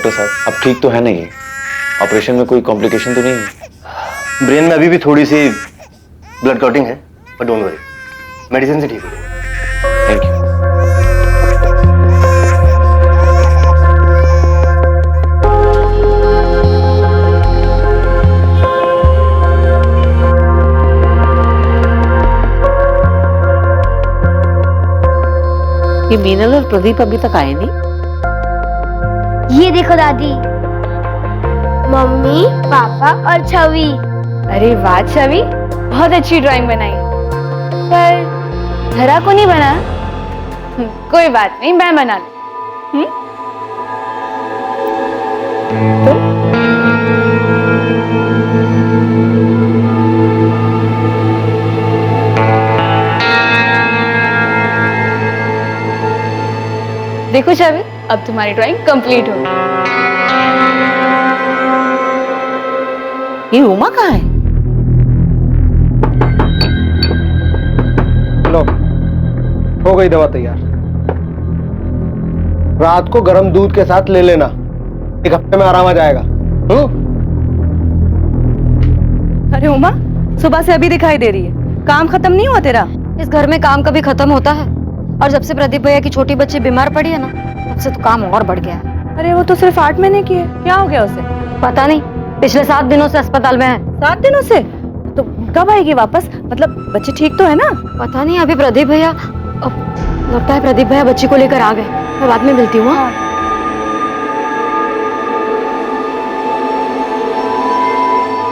Doctor साहब अब ठीक तो है ना? ये ऑपरेशन में कोई कॉम्प्लिकेशन तो नहीं है? ब्रेन में अभी भी थोड़ी सी ब्लड क्लॉटिंग है, पर डोंट वरी, मेडिसिन से ठीक हो जाएगा। Thank you. ये मीनल और प्रदीप अभी तक आए नहीं। ये देखो दादी, मम्मी, पापा और छवि। अरे वाह छवि, बहुत अच्छी ड्राइंग बनाई, पर धरा को नहीं बना। कोई बात नहीं, मैं बना लूं। देखो छवि, अब तुम्हारी ड्राइंग कंप्लीट हो गई। ये उमा कहाँ है? लो, हो गई दवा तैयार। रात को गर्म दूध के साथ ले लेना, 1 हफ्ते में आराम आ जाएगा। अरे उमा, सुबह से अभी दिखाई दे रही है, काम खत्म नहीं हुआ तेरा? इस घर में काम कभी खत्म होता है? और जब से प्रदीप भैया की छोटी बच्ची बीमार पड़ी है ना, तब से तो काम और बढ़ गया है। अरे वो तो सिर्फ 8 महीने की है, क्या हो गया उसे? पता नहीं, पिछले 7 दिनों से अस्पताल में है। 7 दिनों से? तो कब आएगी वापस? मतलब बच्ची ठीक तो है ना? पता नहीं, अभी प्रदीप भैया, लगता है प्रदीप भैया बच्ची को लेकर आ गए। मैं बाद में मिलती हूँ।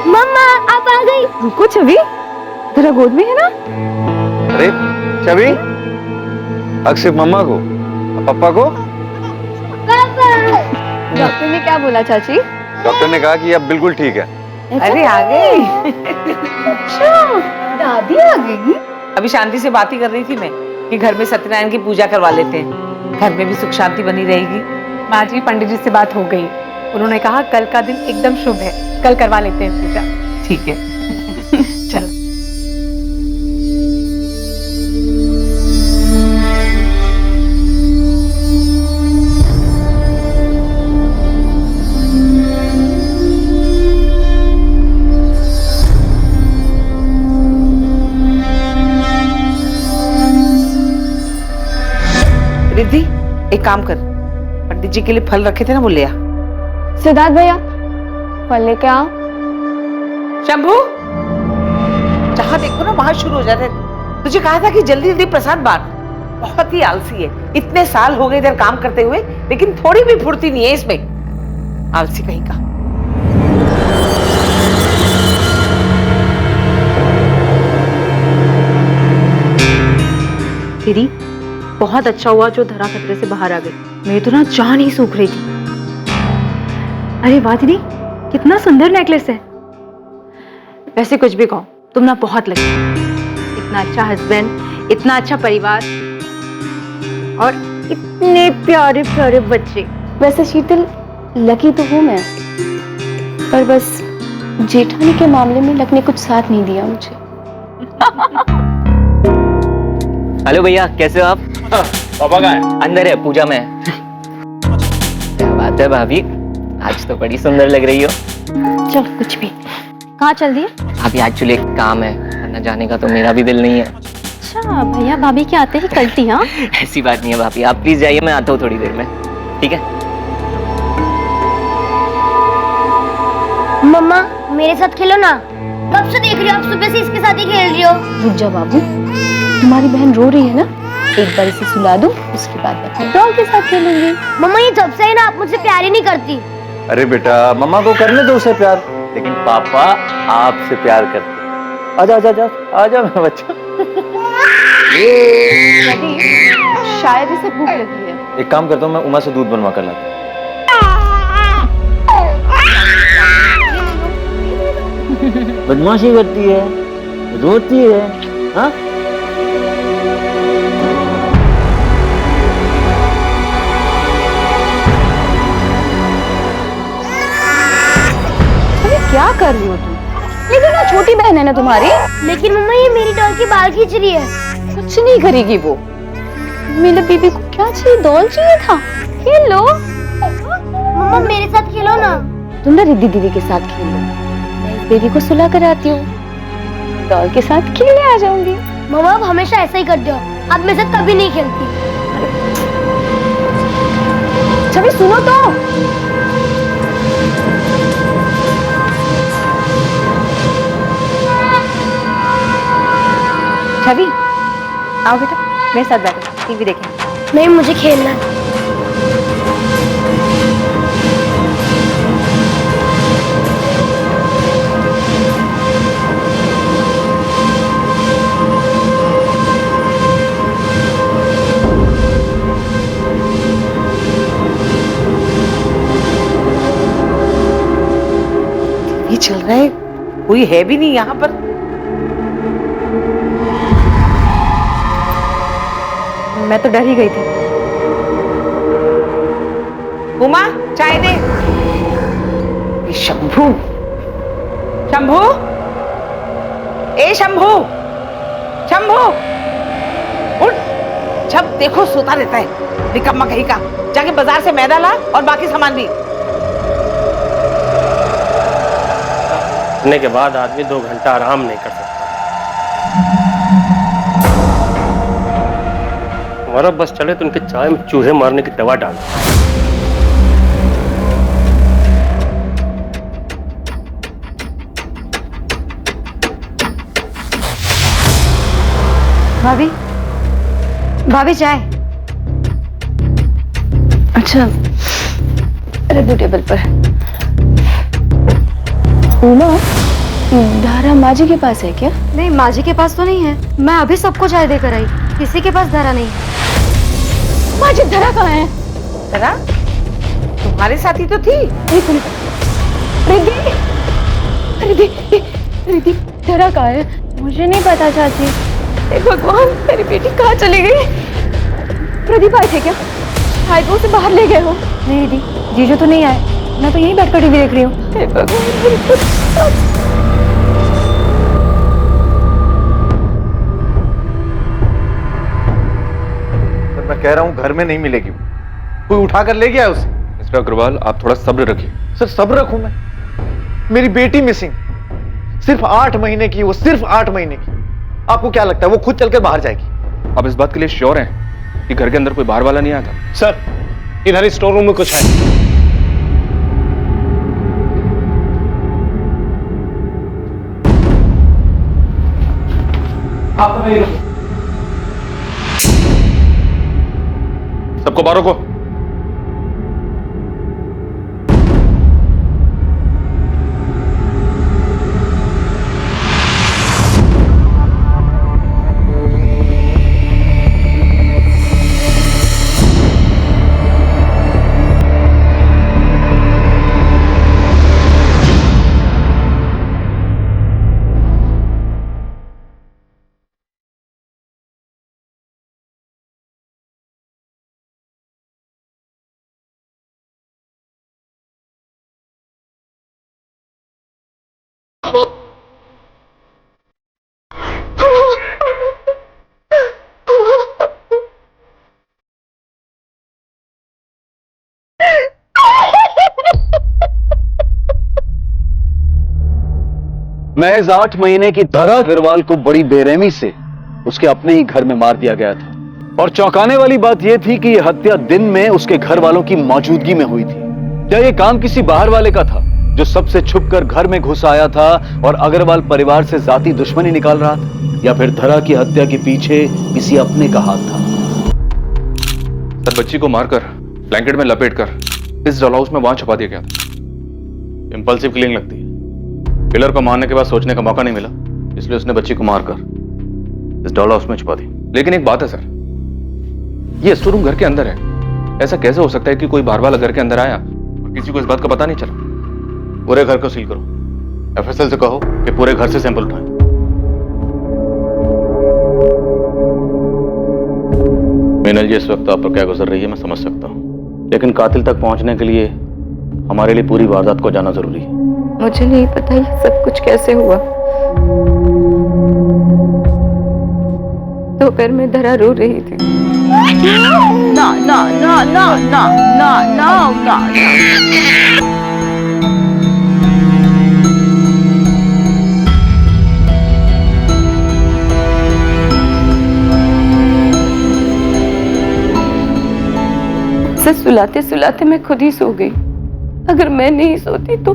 मम्मा आप आ गई। रुको छवि, तेरा गोद में है ना? अरे छवि, अक्षय मम्मा को, पापा को। डॉक्टर ने क्या बोला चाची? डॉक्टर ने कहा कि अब बिल्कुल ठीक है। अरे आ गई। अच्छा, दादी आ गई। अभी शांति से बात ही कर रही थी मैं कि घर में सत्यनारायण की पूजा करवा लेते हैं, घर में भी सुख शांति बनी रहेगी। माँ जी, पंडित जी से बात हो गई, उन्होंने कहा कल का दिन एकदम शुभ है, कल करवा लेते हैं पूजा। ठीक है, चल। रिद्धि, एक काम कर, पंडित जी के लिए फल रखे थे ना, वो ले आ। सिद्धार्थ भैया, फल लेके आओ। शंभू, जहां देखो ना वहां शुरू हो जाते हैं। तुझे कहा था कि जल्दी जल्दी प्रसाद बांट। बहुत ही आलसी है, इतने साल हो गए इधर काम करते हुए, लेकिन थोड़ी भी फुर्ती नहीं है इसमें। आलसी कहीं का। दीदी, बहुत अच्छा हुआ जो धरा खतरे से बाहर आ गई। मेरी तो ना जान ही सूख रही थी। अरे वाह दीदी, कितना सुंदर नेकलेस है। वैसे कुछ भी कहो, तुम ना बहुत लगी। इतना अच्छा हस्बैंड, इतना अच्छा परिवार और इतने प्यारे प्यारे बच्चे। वैसे शीतल, लकी तो हूँ मैं, पर बस जेठानी के मामले में लक ने कुछ साथ नहीं दिया मुझे। हेलो भैया, कैसे हो आप? पापा कहाँ है? अंदर है, पूजा में है। क्या बात है भाभी, आज तो बड़ी सुंदर लग रही हो। चल कुछ भी। कहाँ चल दिए? अभी एक्चुअली एक काम है, वरना जाने का तो मेरा भी दिल नहीं है। अच्छा भैया, भाभी के आते ही कल्टी। हाँ ऐसी बात नहीं है भाभी, आप प्लीज जाइए, मैं आता हूँ थोड़ी देर में, ठीक है? मम्मा मेरे साथ खेलो ना। कब से देख रही हो आप, सुबह से इसके साथ ही खेल रही हो। रुक जा बाबू, तुम्हारी बहन रो रही है ना, एक बार इसे सुला दूं, उसके बाद मैं डॉल के साथ खेलूंगी। मम्मा ये जब से है ना, आप मुझसे प्यार ही नहीं करती। अरे बेटा, मम्मा को करने दो उसे प्यार, लेकिन पापा आपसे प्यार करते। आजा आजा आजा आजा मेरा बच्चा। शायद इसे भूख लगी है। एक काम करता हूँ, मैं उमा से दूध बनवा कर लाता हूँ। बदमाशी करती है, रोती है, हाँ? क्या कर रही हो तुम? लेकिन ना छोटी बहन है ना तुम्हारी। लेकिन मम्मा ये मेरी डॉल की बाल खींच रही है। कुछ नहीं करेगी वो। मेरे बेबी को क्या चाहिए? डॉल चाहिए था, खेल लो। मम्मा मेरे साथ खेलो ना। तुम ना रिद्धि दीदी के साथ खेल लो, मैं इस बेबी को सुला कर आती हूँ, डॉल के साथ खेलने आ जाऊंगी। मम्मा आप हमेशा ऐसा ही करते हो, आप मेरे साथ कभी नहीं खेलती। छवि सुनो तो। छवि आओ बेटा, मेरे साथ बैठो, टीवी देखें। नहीं मुझे खेलना है। ये चल रहा है, कोई है भी नहीं यहाँ पर। मैं तो डर ही गई थी। उमा चाय दे। ये शंभू, शंभू, ए शंभू, शंभू उठ। जब देखो सोता रहता है, निकम्मा कहीं का। जाके बाजार से मैदा ला और बाकी सामान भी। सोने के बाद आदमी 2 घंटा आराम नहीं कर सकता। हमारा बस चले तो उनके चाय में चूहे मारने की दवा डाल। भाभी, भाभी चाय। अच्छा, रख दो टेबल पर। उमा, धारा माँ जी के पास है क्या? नहीं, माँ जी के पास तो नहीं है। मैं अभी सबको चाय देकर आई, किसी के पास धारा नहीं है। माँ जी धरा कहाँ है? धरा तुम्हारे साथ ही तो थी। एक मिनट। रिद्धि, रिद्धि, रिद्धि धरा कहाँ है? मुझे नहीं पता चाची। हे भगवान, मेरी बेटी कहाँ चली गई? प्रदीप आए थे क्या? शायद वो उसे बाहर ले गए हो। नहीं दीदी, जीजू तो नहीं आए, मैं तो यहीं बैठकर टीवी देख रही हूँ। हे भगवान, मैं कह रहा हूँ घर में नहीं मिलेगी, कोई उठा कर ले गया उसे। मिस्टर अग्रवाल, आप थोड़ा सब्र रखिए। सर सब्र रखूं मैं? मेरी बेटी मिसिंग, सिर्फ 8 महीने की, वो सिर्फ 8 महीने की। आपको क्या लगता है वो खुद चलकर बाहर जाएगी? आप इस बात के लिए श्योर हैं कि घर के अंदर कोई बाहर वाला नहीं आया था? सर इधर स्टोर रूम में कुछ है। आप नहीं रुको। सबको बाहर रोको। महज 8 महीने की धरा अग्रवाल को बड़ी बेरहमी से उसके अपने ही घर में मार दिया गया था। और चौंकाने वाली बात यह थी कि यह हत्या दिन में उसके घर वालों की मौजूदगी में हुई थी। क्या यह काम किसी बाहर वाले का था जो सबसे छुपकर घर में घुस आया था और अग्रवाल परिवार से जाती दुश्मनी निकाल रहा था, या फिर धरा की हत्या के पीछे किसी अपने का हाथ था? सर, बच्ची को मारकर ब्लैंकेट में लपेटकर इस डॉल हाउस में वहां छुपा दिया गया था। इंपल्सिव किलिंग लगती है। किलर को मारने के बाद सोचने का मौका नहीं मिला, इसलिए उसने बच्ची को मारकर इस डॉल हाउस में छुपा दी। लेकिन एक बात है सर, ये स्टोर रूम घर के अंदर है। ऐसा कैसे हो सकता है कि कोई बाहर वाला घर के अंदर आया और किसी को इस बात का पता नहीं चला? पूरे घर को सील करो। एफएसएल से कहो कि पूरे घर से सैंपल उठाएं। मीनल जी, इस वक्त आप पर क्या गुजर रही है मैं समझ सकता हूँ, लेकिन कातिल तक पहुंचने के लिए हमारे लिए पूरी वारदात को जाना जरूरी है। मुझे नहीं पता ये सब कुछ कैसे हुआ। दोपहर में धरा रो रही थी। ना ना ना ना ना ना ना ना। से सुलाते सुलाते मैं खुद ही सो गई। अगर मैं नहीं सोती तो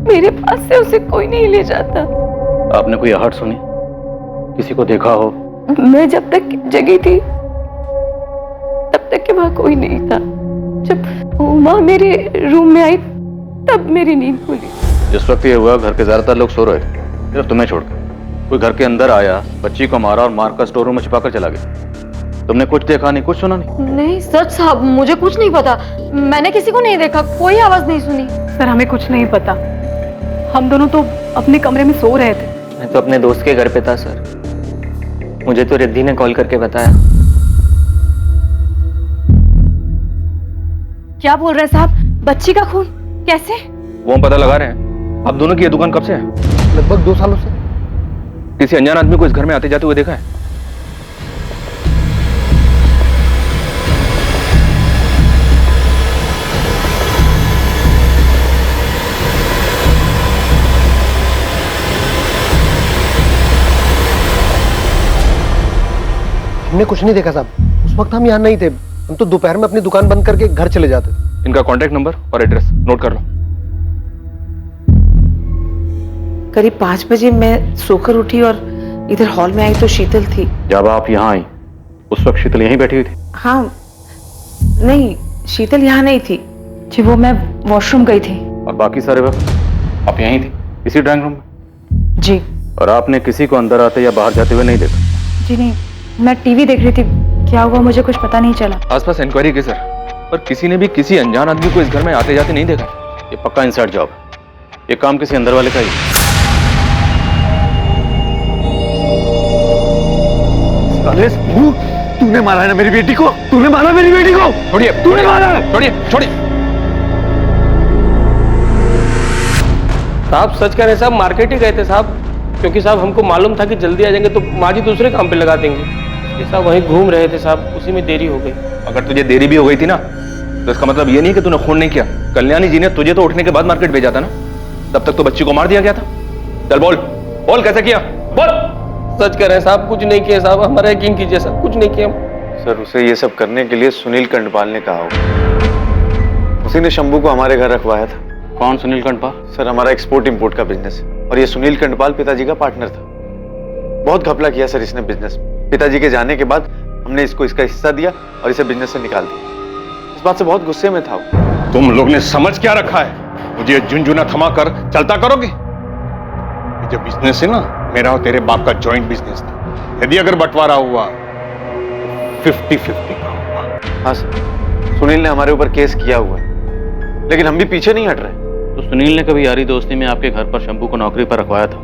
मेरे पास से उसे कोई नहीं ले जाता। आपने कोई आहट सुनी, किसी को देखा हो? मैं जब तक जगी थी तब तक के वहां कोई नहीं था। जब उमा मेरे रूम में आई तब मेरी नींद खुली। जिस वक्त ये हुआ घर के ज्यादातर लोग सो रहे थे, सिर्फ तुम्हें छोड़कर। कोई घर के अंदर आया, बच्ची को मारा और मारकर स्टोर रूम में छिपा कर चला गया। तुमने कुछ देखा नहीं, कुछ सुना नहीं? नहीं सच साहब, मुझे कुछ नहीं पता। मैंने किसी को नहीं देखा, कोई आवाज नहीं सुनी। सर हमें कुछ नहीं पता, हम दोनों तो अपने कमरे में सो रहे थे। मैं तो अपने दोस्त के घर पे था सर, मुझे तो रिद्धि ने कॉल करके बताया। क्या बोल रहे साहब? बच्ची का खून कैसे? वो हम पता लगा रहे हैं। आप दोनों की ये दुकान कब से है? लगभग 2 सालों से। किसी अनजान आदमी को इस घर में आते जाते हुए देखा है? हमने कुछ नहीं देखा साहब, उस वक्त हम यहाँ नहीं थे। हम तो दोपहर में अपनी दुकान बंद करके घर चले जाते। इनका कॉन्टेक्ट नंबर और एड्रेस नोट कर लो। करीब 5 बजे मैं सोकर उठी और इधर हॉल में आई तो शीतल थी। जब आप यहाँ आई उस वक्त शीतल यहीं बैठी हुई थी? हाँ, नहीं शीतल यहाँ नहीं थी जी, वो मैं वॉशरूम गई थी। और बाकी सारे वक्त आप यहीं थी, इसी ड्राइंग रूम में? जी। और आपने किसी को अंदर आते या बाहर जाते हुए नहीं देखा? जी नहीं, मैं टीवी देख रही थी। क्या हुआ मुझे कुछ पता नहीं चला। आसपास इंक्वायरी की सर, पर किसी ने भी किसी अनजान आदमी को इस घर में आते जाते नहीं देखा। ये पक्का इनसाइड जॉब है, ये काम किसी अंदर वाले का ही। तूने मारा है ना मेरी बेटी को? तूने मारा मेरी बेटी को? छोड़िए, तूने मारा? छोड़िए, छोड़िए। साहब सच कह रहे हैं साहब, मार्केट ही गए थे साहब, क्योंकि साहब हमको मालूम था कि जल्दी आ जाएंगे तो माँ जी दूसरे काम पे लगा देंगे। ये साहब वहीं घूम रहे थे साहब, उसी में देरी हो गई। अगर तुझे देरी भी हो गई थी ना, तो इसका मतलब ये नहीं कि तूने खून नहीं किया। कल्याणी जी ने तुझे तो उठने के बाद मार्केट भेजा था ना, तब तक तो बच्ची को मार दिया गया था। चल बोल, बोल कैसे किया, बोल। सच कह रहे हैं साहब, कुछ नहीं किया साहब, हमारा यकीन कीजिए साहब, कुछ नहीं किया। सर उसे ये सब करने के लिए सुनील कंडपाल ने कहा होगा। उसी ने शंभू को हमारे घर रखवाया था। कौन सुनील कंडपाल? सर हमारा एक्सपोर्ट इंपोर्ट का बिजनेस है और ये सुनील कंडपाल पिताजी का पार्टनर था। बहुत घपला किया सर इसने बिजनेस में। पिताजी के जाने के बाद हमने इसको इसका हिस्सा दिया और इसे बिजनेस से निकाल दिया। इस बात से बहुत गुस्से में था वो। तुम लोग ने समझ क्या रखा है? मुझे झुंझुना थमा कर चलता करोगे? ये जो बिजनेस है ना, मेरा और तेरे बाप का जॉइंट बिजनेस था। यदि अगर बंटवारा हुआ 50-50 का हुआ। हाँ सर, सुनील ने हमारे ऊपर केस किया हुआ है, लेकिन हम भी पीछे नहीं हट रहे। तो सुनील ने कभी यारी दोस्ती में आपके घर पर शंभू को नौकरी पर रखवाया था।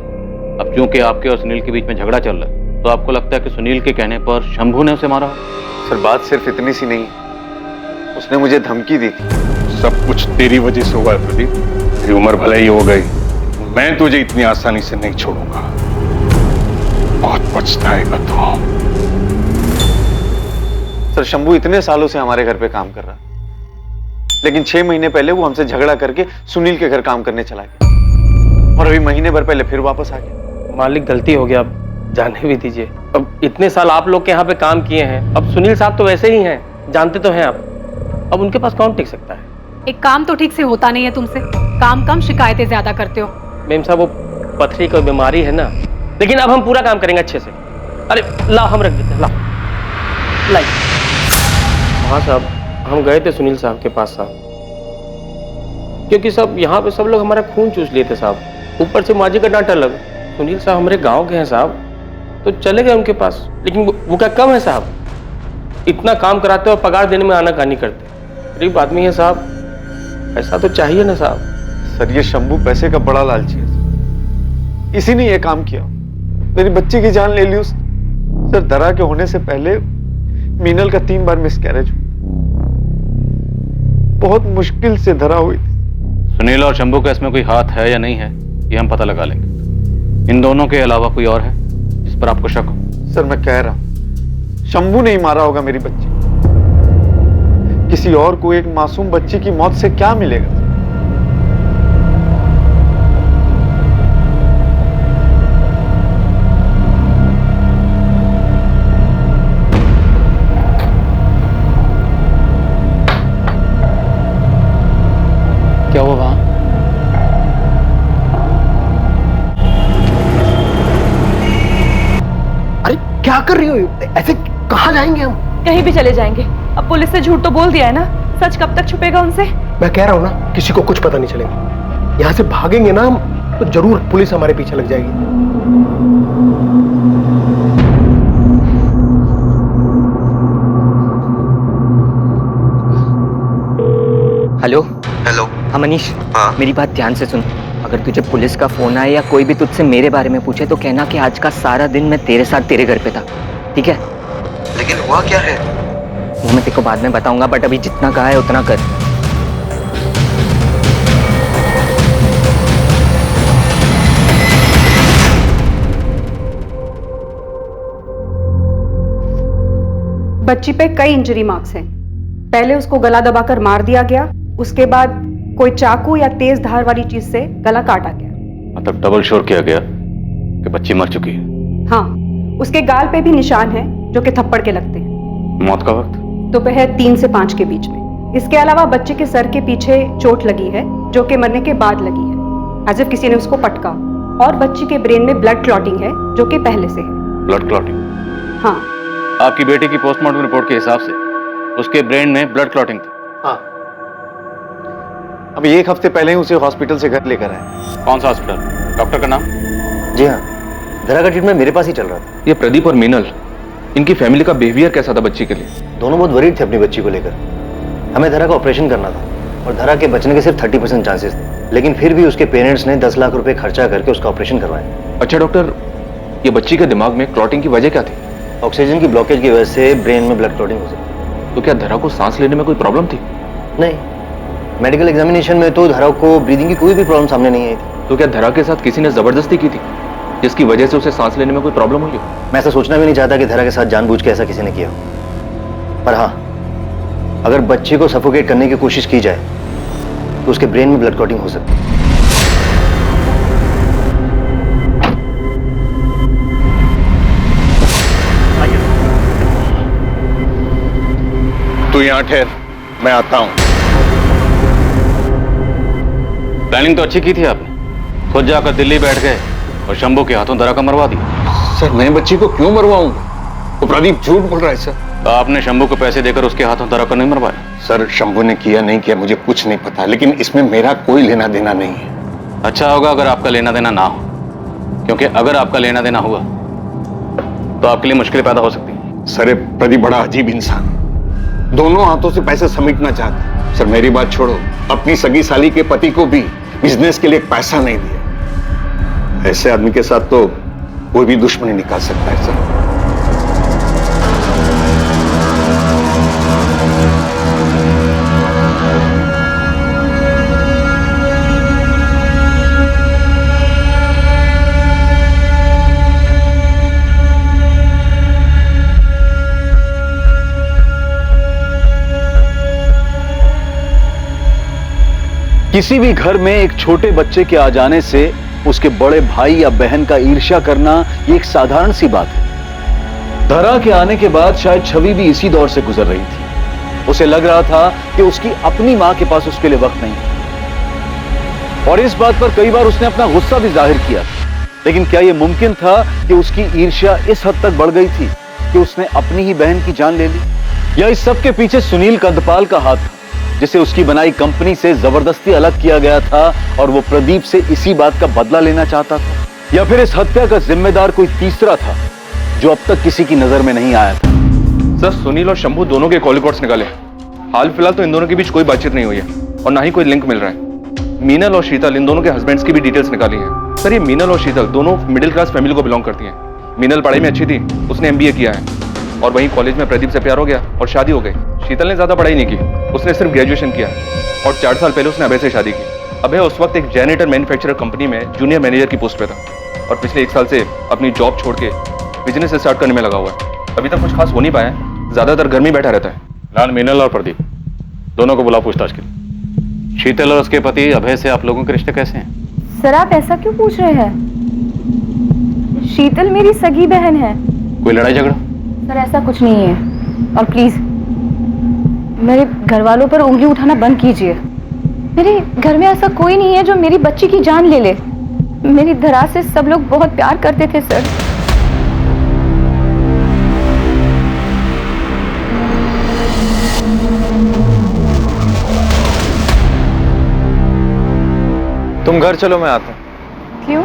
अब क्योंकि आपके और सुनील के बीच में झगड़ा चल रहा है, तो आपको लगता है कि सुनील के कहने पर शंभू ने उसे मारा? सर बात सिर्फ इतनी सी नहीं है, उसने मुझे धमकी दी थी। सब कुछ तेरी वजह से हुआ है प्रदीप। तेरी उम्र भले ही हो गई, मैं तुझे इतनी आसानी से नहीं छोड़ूंगा। बहुत पछताएगा तू। सर शंभू इतने सालों से हमारे घर पे काम कर रहा, लेकिन 6 महीने पहले वो हमसे झगड़ा करके सुनील के घर काम करने चला गया और अभी महीने भर पहले फिर वापस आ गया। मालिक गलती हो गया, अब जाने भी दीजिए। अब इतने साल आप लोग के यहाँ पे काम किए हैं, अब सुनील साहब तो वैसे ही हैं, जानते तो हैं आप। अब उनके पास कौन टिक सकता है? एक काम तो ठीक से होता नहीं है तुमसे, काम कम शिकायतें ज्यादा करते हो। मेम साहब वो पथरी की बीमारी है ना, लेकिन अब हम पूरा काम करेंगे अच्छे से। अरे लाओ हम रख देते हैं, लाओ लाई। हाँ साहब, हम गए थे सुनील साहब के पास साहब, क्योंकि सब यहाँ पे सब लोग हमारा खून चूस लिए थे साहब। ऊपर से माजी का डांट अलग। सुनील साहब हमारे गांव के हैं साहब, तो चले गए उनके पास, लेकिन वो क्या कम है साहब? इतना काम कराते और पगार देने में आनाकानी करते। गरीब आदमी है साहब, ऐसा तो चाहिए ना साहब। सर ये शंभू पैसे का बड़ा लालची है, इसी ने ये काम किया। मेरी बच्ची की जान ले ली उसने। सर दरा के होने से पहले मीनल का 3 बार मिसकैरेज हुआ, बहुत मुश्किल से धरा हुई थी। सुनील और शंभू का इसमें कोई हाथ है या नहीं है, ये हम पता लगा लेंगे। इन दोनों के अलावा कोई और है जिस पर आपको शक हो? सर मैं कह रहा हूं, शंभू ने ही मारा होगा मेरी बच्ची। किसी और को एक मासूम बच्ची की मौत से क्या मिलेगा? क्या हुआ वहां? अरे क्या कर रही हो? ऐसे कहाँ जाएंगे हम? कहीं भी चले जाएंगे। अब पुलिस से झूठ तो बोल दिया है ना, सच कब तक छुपेगा उनसे? मैं कह रहा हूँ ना, किसी को कुछ पता नहीं चलेगा। यहाँ से भागेंगे ना हम तो जरूर पुलिस हमारे पीछे लग जाएगी। Hello hello. हाँ मनीष, हाँ। मेरी बात ध्यान से सुन। अगर तुझे पुलिस का फोन आए या कोई भी तुझसे मेरे बारे में पूछे तो कहना कि आज का सारा दिन मैं तेरे साथ तेरे घर पे था, ठीक है? लेकिन हुआ क्या है? वो मैं तेरे को बाद में बताऊंगा, बट अभी जितना कहा है उतना कर। बच्ची पे कई इंजरी मार्क्स हैं। पहले उसको गला दबाकर मार दिया गया, उसके बाद कोई चाकू या तेज धार वाली चीज से गला काटा गया। मतलब डबल श्योर किया गया कि बच्ची मर चुकी है। हाँ, उसके गाल पे भी निशान हैं जो कि थप्पड़ के लगते हैं। मौत का वक्त? दोपहर 3 से 5 के बीच में। इसके अलावा बच्चे के सर के पीछे चोट लगी है जो कि मरने के बाद लगी है, एज इफ किसी ने उसको पटका। और बच्ची के ब्रेन में ब्लड क्लॉटिंग है जो कि पहले से है। Blood clotting? हाँ। आपकी बेटी की पोस्टमार्टम रिपोर्ट के हिसाब से उसके ब्रेन में ब्लड क्लॉटिंग थी। हाँ। अभी 1 हफ्ते पहले ही उसे हॉस्पिटल से घर लेकर आए। कौन सा हॉस्पिटल? डॉक्टर का नाम? जी हाँ, धरा का ट्रीटमेंट मेरे पास ही चल रहा था। ये प्रदीप और मीनल, इनकी फैमिली का बिहेवियर कैसा था बच्ची के लिए? दोनों बहुत वरीड थे अपनी बच्ची को लेकर। हमें धरा का ऑपरेशन करना था और धरा के बचने के सिर्फ 30% चांसेस थे, लेकिन फिर भी उसके पेरेंट्स ने 10 लाख रुपए खर्चा करके उसका ऑपरेशन करवाया। अच्छा डॉक्टर, ये बच्ची के दिमाग में क्लॉटिंग की वजह क्या थी? ऑक्सीजन की ब्लॉकेज की वजह से ब्रेन में ब्लड क्लॉटिंग हो सकती। तो क्या धरा को सांस लेने में कोई प्रॉब्लम थी? नहीं, मेडिकल एग्जामिनेशन में तो धरा को ब्रीदिंग की कोई भी प्रॉब्लम सामने नहीं आई थी। तो क्या धरा के साथ किसी ने जबरदस्ती की थी जिसकी वजह से उसे सांस लेने में कोई प्रॉब्लम हुई? मैं ऐसा सोचना भी नहीं चाहता कि धरा के साथ जानबूझ के ऐसा किसी ने किया हो, पर हाँ, अगर बच्चे को सफोकेट करने की कोशिश की जाए तो उसके ब्रेन में ब्लड क्लॉटिंग हो सकती है। तू यहाँ ठहर, मैं आता हूँ। प्लानिंग तो अच्छी की थी आपने, खुद जाकर दिल्ली बैठ गए और शंभू के हाथों धरा का मरवा दिया। सर मैं बच्ची को क्यों मरवाऊंगा? तो प्रदीप झूठ बोल रहा है सर। तो आपने शंभू को पैसे देकर उसके हाथों धरा को नहीं मरवाया? सर शंभू ने किया नहीं किया मुझे कुछ नहीं पता, लेकिन इसमें मेरा कोई लेना देना नहीं है। अच्छा होगा अगर आपका लेना देना ना हो, क्योंकि अगर आपका लेना देना हुआ तो आपके लिए मुश्किलें पैदा हो सकती हैं। सर प्रदीप बड़ा अजीब इंसान, दोनों हाथों से पैसे समेटना चाहता। सर मेरी बात छोड़ो, अपनी सगी साली के पति को भी बिजनेस के लिए पैसा नहीं दिया। ऐसे आदमी के साथ तो कोई भी दुश्मनी निकाल सकता है सर। किसी भी घर में एक छोटे बच्चे के आ जाने से उसके बड़े भाई या बहन का ईर्ष्या करना ये एक साधारण सी बात है। धरा के आने के बाद शायद छवि भी इसी दौर से गुजर रही थी। उसे लग रहा था कि उसकी अपनी मां के पास उसके लिए वक्त नहीं है, और इस बात पर कई बार उसने अपना गुस्सा भी जाहिर किया। लेकिन क्या यह मुमकिन था कि उसकी ईर्ष्या इस हद तक बढ़ गई थी कि उसने अपनी ही बहन की जान ले ली? या इस सब के पीछे सुनील कंदपाल का हाथ था, जिसे उसकी बनाई कंपनी से जबरदस्ती अलग किया गया था और वो प्रदीप से इसी बात का बदला लेना चाहता था? या फिर इस हत्या का जिम्मेदार कोई तीसरा था जो अब तक किसी की नजर में नहीं आया था? सर सुनील और शंभू दोनों के कॉल रिकॉर्ड्स निकाले। हाल फिलहाल तो इन दोनों के बीच कोई बातचीत नहीं हुई है और ना ही कोई लिंक मिल रहा है। मीनल और शीतल, इन दोनों के हस्बैंड्स की भी डिटेल्स निकाली हैं। सर ये मीनल और शीतल दोनों मिडिल क्लास फैमिली को बिलोंग करती हैं। मीनल पढ़ाई में अच्छी थी, उसने MBA किया है और वहीं कॉलेज में प्रदीप से प्यार हो गया और शादी हो गई। शीतल ने ज्यादा पढ़ाई नहीं की, उसने सिर्फ ग्रेजुएशन किया और 4 साल पहले उसने अभय से शादी की। अभय उस वक्त एक जेनेटर मैन्युफैक्चरर कंपनी में जूनियर मैनेजर की पोस्ट पे था और पिछले 1 साल से अपनी जॉब छोड़ के बिजनेस स्टार्ट करने में लगा हुआ है। अभी तक कुछ खास हो नहीं पाया है, ज्यादातर घर में बैठा रहता है। लाल, मीनल और प्रदीप दोनों को बुला पूछताछ के लिए। शीतल और उसके पति अभय से आप लोगों के रिश्ते कैसे हैं? सर आप ऐसा क्यों पूछ रहे हैं? शीतल मेरी सगी बहन है। कोई लड़ाई झगड़ा? सर ऐसा कुछ नहीं है, और प्लीज मेरे घर वालों पर उंगली उठाना बंद कीजिए। मेरे घर में ऐसा कोई नहीं है जो मेरी बच्ची की जान ले ले। मेरी धरा से सब लोग बहुत प्यार करते थे सर। तुम घर चलो, मैं आता हूँ। क्यों?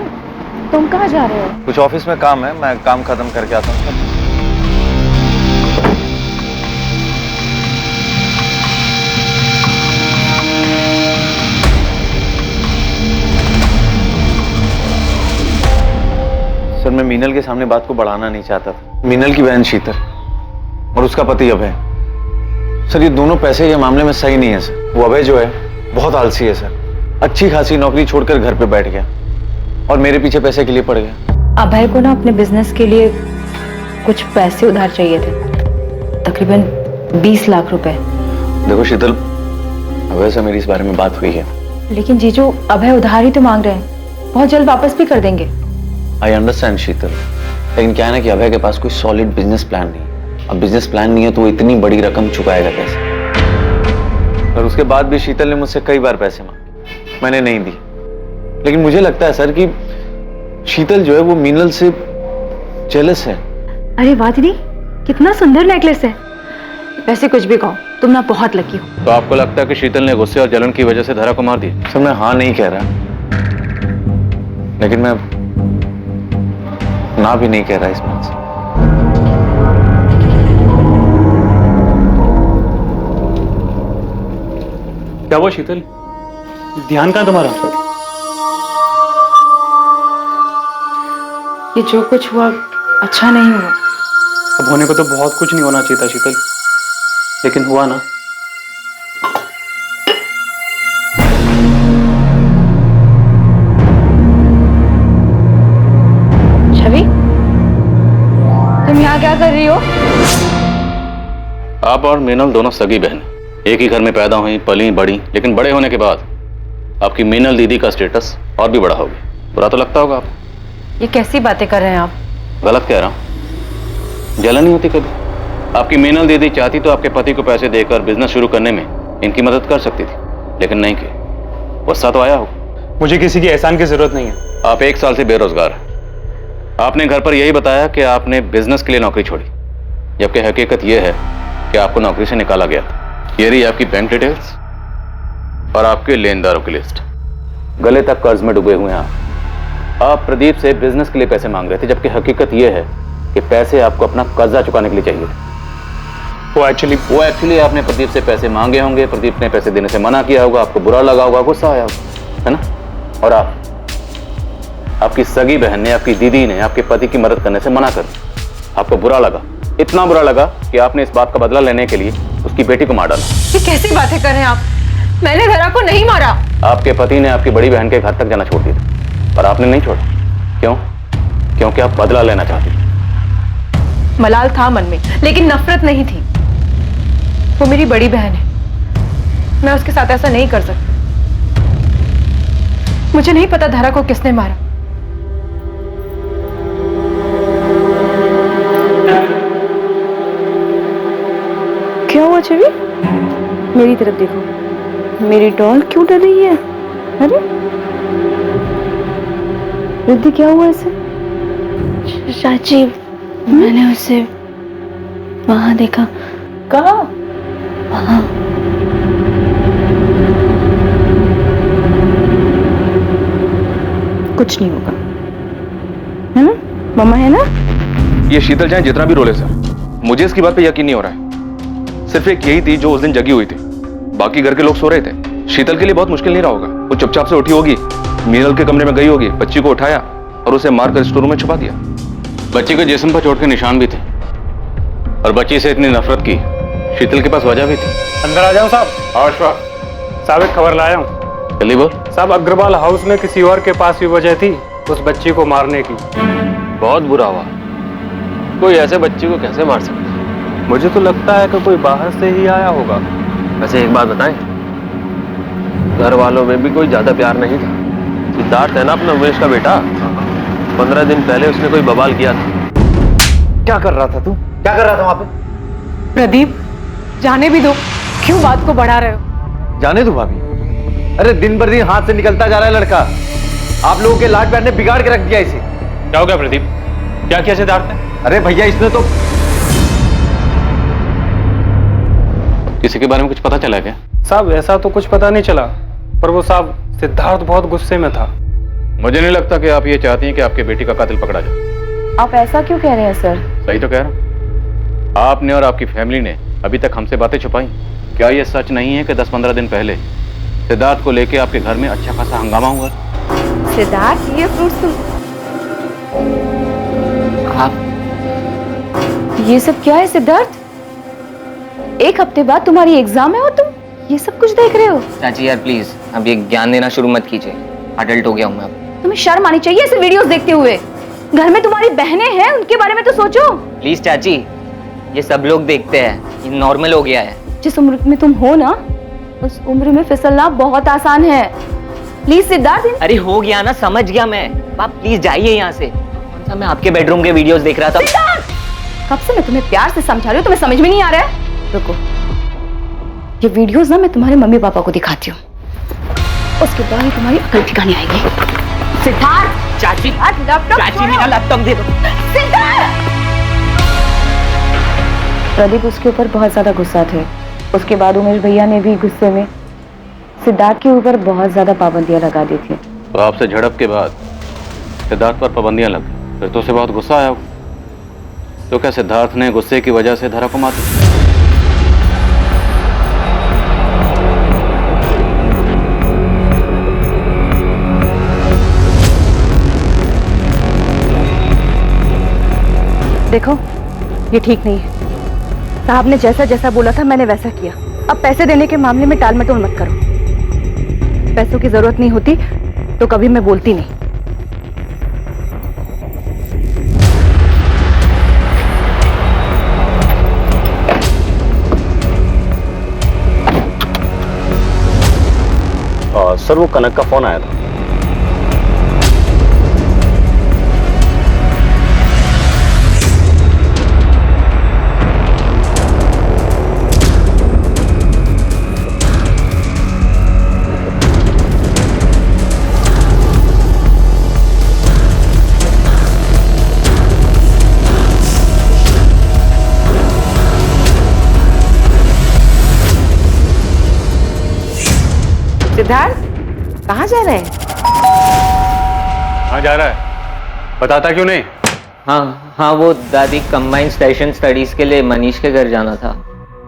तुम कहाँ जा रहे हो? कुछ ऑफिस में काम है, मैं काम खत्म करके आता हूँ। सर मैं मीनल के सामने बात को बढ़ाना नहीं चाहता था। मीनल की बहन शीतल और उसका पति अभय, सर ये दोनों पैसे के मामले में सही नहीं है सर। वो अभय जो है बहुत आलसी है सर, अच्छी खासी नौकरी छोड़कर घर पे बैठ गया और मेरे पीछे पैसे के लिए पड़ गया। अभय को ना अपने बिजनेस के लिए कुछ पैसे उधार चाहिए थे, तकरीबन 20 लाख रुपए। देखो शीतल, अभय से मेरी इस बारे में बात हुई है। लेकिन जीजू अभय उधार ही तो मांग रहे हैं, बहुत जल्द वापस भी कर देंगे। आई अंडरस्टैंड शीतल, लेकिन क्या है ना कि अभय के पास कोई सॉलिड बिजनेस प्लान नहीं। अब बिजनेस प्लान नहीं है तो वो इतनी बड़ी रकम चुकाएगा कैसे? और उसके बाद भी शीतल ने मुझसे कई बार पैसे मांगे, मैंने नहीं दी। लेकिन मुझे लगता है सर कि शीतल जो है वो मीनल से जेलस है। अरे वाह दीदी, कितना सुंदर नेकलेस है। वैसे कुछ भी कहो, तुम ना बहुत लकी हो। तो आपको लगता है कि शीतल ने गुस्से और जलन की वजह से धरा को मार दिया? सर मैं हाँ नहीं कह रहा, लेकिन मैं ना भी नहीं कह रहा इस बात से। क्या हुआ शीतल? ध्यान कहाँ तुम्हारा? ये जो कुछ हुआ अच्छा नहीं हुआ। अब होने को तो बहुत कुछ नहीं होना चाहिए था शीतल, लेकिन हुआ ना। छवि, तुम यहाँ क्या कर रही हो? आप और मीनल दोनों सगी बहन, एक ही घर में पैदा हुई, पली, बड़ी, लेकिन बड़े होने के बाद आपकी मीनल दीदी का स्टेटस और भी बड़ा हो गया। बुरा तो लगता होगा आपको। ये कैसी बातें कर रहे हैं आप? गलत कह रहा हूं? जलन नहीं होती कभी? आपकी मीनल दीदी चाहती तो आपके पति को पैसे देकर बिजनेस शुरू करने में इनकी मदद कर सकती थी, लेकिन नहीं की। गुस्सा तो आया होगा। मुझे किसी की एहसान की जरूरत नहीं है। आप 1 साल से बेरोजगार हैं। आपने घर पर यही बताया कि आपने बिजनेस के लिए नौकरी छोड़ी, जबकि हकीकत यह है कि आपको नौकरी से निकाला गया था। ये रही आपकी बैंक डिटेल्स और आपके लेनदारों की लिस्ट। गले तक कर्ज में डूबे हुए हैं आप प्रदीप से बिजनेस के लिए पैसे मांग रहे थे, जबकि हकीकत यह है कि पैसे आपको अपना कर्जा चुकाने के लिए चाहिए थे। वो एक्चुअली आपने प्रदीप से पैसे मांगे होंगे, प्रदीप ने पैसे देने से मना किया होगा, आपको बुरा लगा होगा, गुस्सा आया होगा, है ना? और आपकी सगी बहन ने, आपकी दीदी ने आपके पति की मदद करने से मना कर दिया। आपको बुरा लगा, इतना बुरा लगा कि आपने इस बात का बदला लेने के लिए उसकी बेटी को मार डाला। ये कैसी बातें कर रहे हैं आप? मैंने धरा को नहीं मारा। आपके पति ने आपकी बड़ी बहन के घर तक जाना छोड़ दिया था, पर आपने नहीं छोड़ा। क्यों? क्योंकि आप बदला लेना चाहती थी। मलाल था मन में, लेकिन नफरत नहीं थी। वो मेरी बड़ी बहन है, मैं उसके साथ ऐसा नहीं कर सकती। मुझे नहीं पता धरा को किसने मारा। क्या हुआ छवि? मेरी तरफ देखो। मेरी डॉल क्यों डर रही है? अरे रिद्धि, क्या हुआ इसे? चाची, मैंने उसे वहां देखा। कहाँ? वहां। कुछ नहीं होगा, है ना? मम्मा है ना? ये शीतल चाहे जितना भी रोले सर, मुझे इसकी बात पे यकीन नहीं हो रहा है। सिर्फ एक यही थी जो उस दिन जगी हुई थी, बाकी घर के लोग सो रहे थे। शीतल के लिए बहुत मुश्किल नहीं रहा होगा। वो चुपचाप से उठी होगी, मीनल के कमरे में गई होगी, बच्ची को उठाया और उसे मारकर स्टोर रूम में छुपा दिया। बच्ची के जिस्म पर चोट के निशान भी थे और बच्ची से इतनी नफरत की शीतल के पास वजह भी थी। अंदर आ जाओ साहब। साहब एक खबर लाया हूँ। जल्दी बोल। साहब अग्रवाल हाउस में किसी और के पास भी वजह थी उस बच्ची को मारने की। बहुत बुरा हुआ। कोई ऐसे बच्चे को कैसे मार सकता है? मुझे तो लगता है कि कोई बाहर से ही आया होगा। वैसे एक बात बताएं, घर वालों में भी कोई ज्यादा प्यार नहीं था। सिद्धार्थ है ना अपना उमेश का बेटा, 15 दिन पहले उसने कोई बवाल किया था। क्या कर रहा था तू? क्या कर रहा था वहां पे? प्रदीप, जाने भी दो, क्यों बात को बढ़ा रहे हो? जाने दो भाभी। अरे दिन भर दिन हाथ से निकलता जा रहा है लड़का। आप लोगों के लाड प्यार ने बिगाड़ के रख दिया इसे। क्या हो गया प्रदीप? क्या किया सिद्धार्थ ने? अरे भैया इसने तो किसी के बारे में कुछ पता चला क्या? साहब ऐसा तो कुछ पता नहीं चला, पर वो साहब सिद्धार्थ बहुत गुस्से में था। मुझे नहीं लगता कि आप ये चाहती हैं कि आपके बेटी का कातिल पकड़ा जाए। आप ऐसा क्यों कह रहे हैं सर? सही तो कह रहा हूं। आपने और आपकी फैमिली ने अभी तक हमसे बातें छुपाई। क्या ये सच नहीं है कि 10-15 दिन पहले सिद्धार्थ को लेके आपके घर में अच्छा खासा हंगामा हुआ? सिद्धार्थ, ये फ्रूट्स आप ये सब क्या है सिद्धार्थ? एक हफ्ते बाद तुम्हारी एग्जाम है और तुम ये सब कुछ देख रहे हो? चाची यार प्लीज अब ये ज्ञान देना शुरू मत कीजिए। अडल्ट हो गया हूं मैं अब। तुम्हें शर्म आनी चाहिए ऐसे वीडियोस देखते हुए। घर में तुम्हारी बहनें हैं, उनके बारे में तो सोचो। प्लीज चाची, ये सब लोग देखते हैं, ये नॉर्मल हो गया है। जिस उम्र में तुम हो ना, उस उम्र में फिसलना बहुत आसान है। प्लीज सिद्धार्थ। अरे हो गया ना, समझ गया मैं। आप प्लीज जाइए यहाँ से। कौन सा मैं आपके बेडरूम के वीडियोस देख रहा था। कब से मैं तुम्हें प्यार से समझा रही हूँ, तुम्हें समझ में नहीं आ रहा है? रुको, ये वीडियोस ना मैं तुम्हारे मम्मी पापा को दिखाती हूँ, उसके बाद ही तुम्हारी अकल ठिकाने आएगी। सिद्धार्थ, चाची, चाची मेरा लैपटॉप दे दो। सिद्धार्थ! प्रदीप उसके ऊपर बहुत ज्यादा गुस्सा थे। उसके बाद उमेश भैया ने भी गुस्से में सिद्धार्थ के ऊपर बहुत ज्यादा पाबंदियां लगा दी थी। तो आपसे झड़प के बाद सिद्धार्थ पर पाबंदियां लग गई, फिर तो उसे बहुत गुस्सा आया। तो क्या सिद्धार्थ ने गुस्से की वजह से धरा को मार दिया? देखो, ये ठीक नहीं है। साहब ने जैसा जैसा बोला था मैंने वैसा किया। अब पैसे देने के मामले में टाल मटोल मत करो। पैसों की जरूरत नहीं होती तो कभी मैं बोलती नहीं। सर वो कनक का फोन आया था। सिद्धार्थ, कहाँ जा रहे हैं? कहाँ जा रहा है? बताता क्यों नहीं? हाँ, वो दादी कंबाइंड सेशन स्टडीज के लिए मनीष के घर जाना था।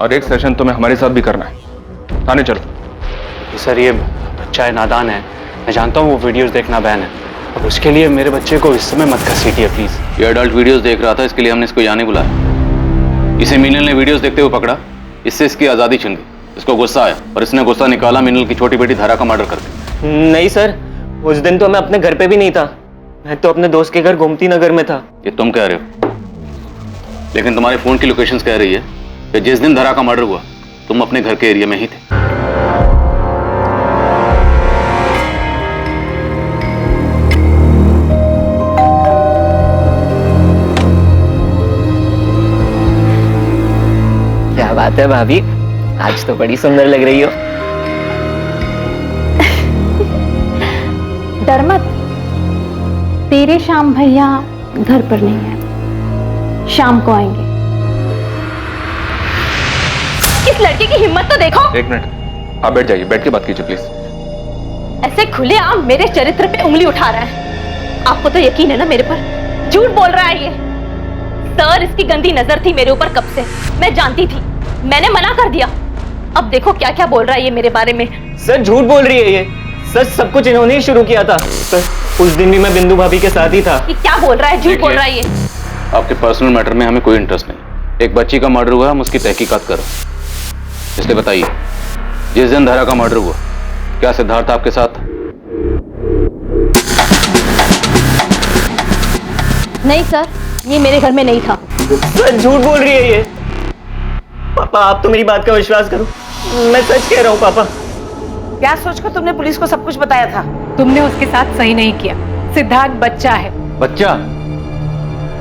और एक सेशन तुम्हें हमारे साथ भी करना है। थाने चलो। सर ये बच्चा है, नादान है। मैं जानता हूँ वो वीडियोस देखना बैन है, और उसके लिए मेरे बच्चे को इस समय मत घसीटिए प्लीज। ये अडल्ट वीडियोस देख रहा था, इसके लिए हमने इसको यहाँ नहीं बुलाया। इसे मीनल ने वीडियोस देखते हुए पकड़ा, इससे इसकी आजादी छिन गई। इसको गुस्सा आया और इसने गुस्सा निकाला मीनल की छोटी बेटी धारा का मर्डर करके। नहीं सर, उस दिन तो मैं अपने घर पे भी नहीं था। मैं तो अपने दोस्त के घर गोमती नगर में था। ये तुम कह रहे हो, लेकिन तुम्हारे फोन की लोकेशंस कह रही है कि जिस दिन धारा का मर्डर हुआ तुम अपने घर के एरिया में ही थे। क्या बात है भाभी, आज तो बड़ी सुंदर लग रही हो। डर मत, तेरे श्याम भैया घर पर नहीं है, शाम को आएंगे। इस लड़के की हिम्मत तो देखो। एक मिनट, आप बैठ जाइए, बैठ के बात कीजिए प्लीज। ऐसे खुलेआम मेरे चरित्र पे उंगली उठा रहा है। आपको तो यकीन है ना मेरे पर? झूठ बोल रहा है ये। सर, इसकी गंदी नजर थी मेरे ऊपर कब से, मैं जानती थी, मैंने मना कर दिया। अब देखो क्या क्या बोल रहा है ये मेरे बारे में। सर झूठ बोल रही है ये। सर सब कुछ इन्होंने ही शुरू किया था। सर उस दिन भी मैं बिंदु भाभी के साथ ही था। ये क्या बोल रहा है? झूठ बोल रहा है ये। आपके पर्सनल मैटर में हमें कोई इंटरेस्ट नहीं। एक बच्ची का मर्डर हुआ, हम उसकी तहकीकात करो। इसलिए बताइए, जिस दिन धारा का मर्डर हुआ क्या सिद्धार्थ आपके साथ? नहीं सर, ये मेरे घर में नहीं था। सच झूठ बोल रही है ये। पापा आप तो मेरी बात का विश्वास करो, मैं सच कह रहा हूँ पापा। क्या सोचकर तुमने पुलिस को सब कुछ बताया था? तुमने उसके साथ सही नहीं किया। सिद्धार्थ बच्चा है। बच्चा?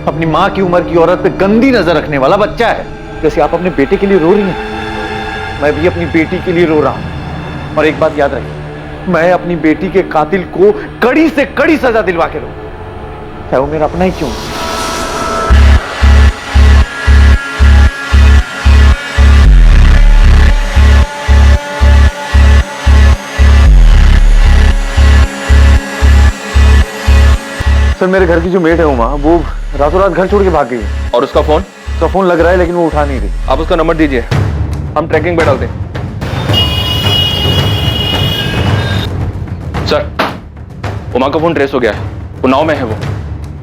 अपनी माँ की उम्र की औरत पे गंदी नजर रखने वाला बच्चा है। जैसे आप अपने बेटे के लिए रो रही हैं, मैं भी अपनी बेटी के लिए रो रहा हूं। और एक बात याद रखिए, मैं अपनी बेटी के कातिल को कड़ी से कड़ी सजा दिलवा के रहूंगा, चाहे वो मेरा अपना ही क्यों। सर मेरे घर की जो मेड है उमा, वो रातों रात घर छोड़ के भाग गई है। और उसका फोन? उसका फोन लग रहा है लेकिन वो उठा नहीं रही। आप उसका नंबर दीजिए, हम ट्रैकिंग पे डालते हैं। सर उमा का फोन ट्रेस हो गया है, उन्नाव में है वो।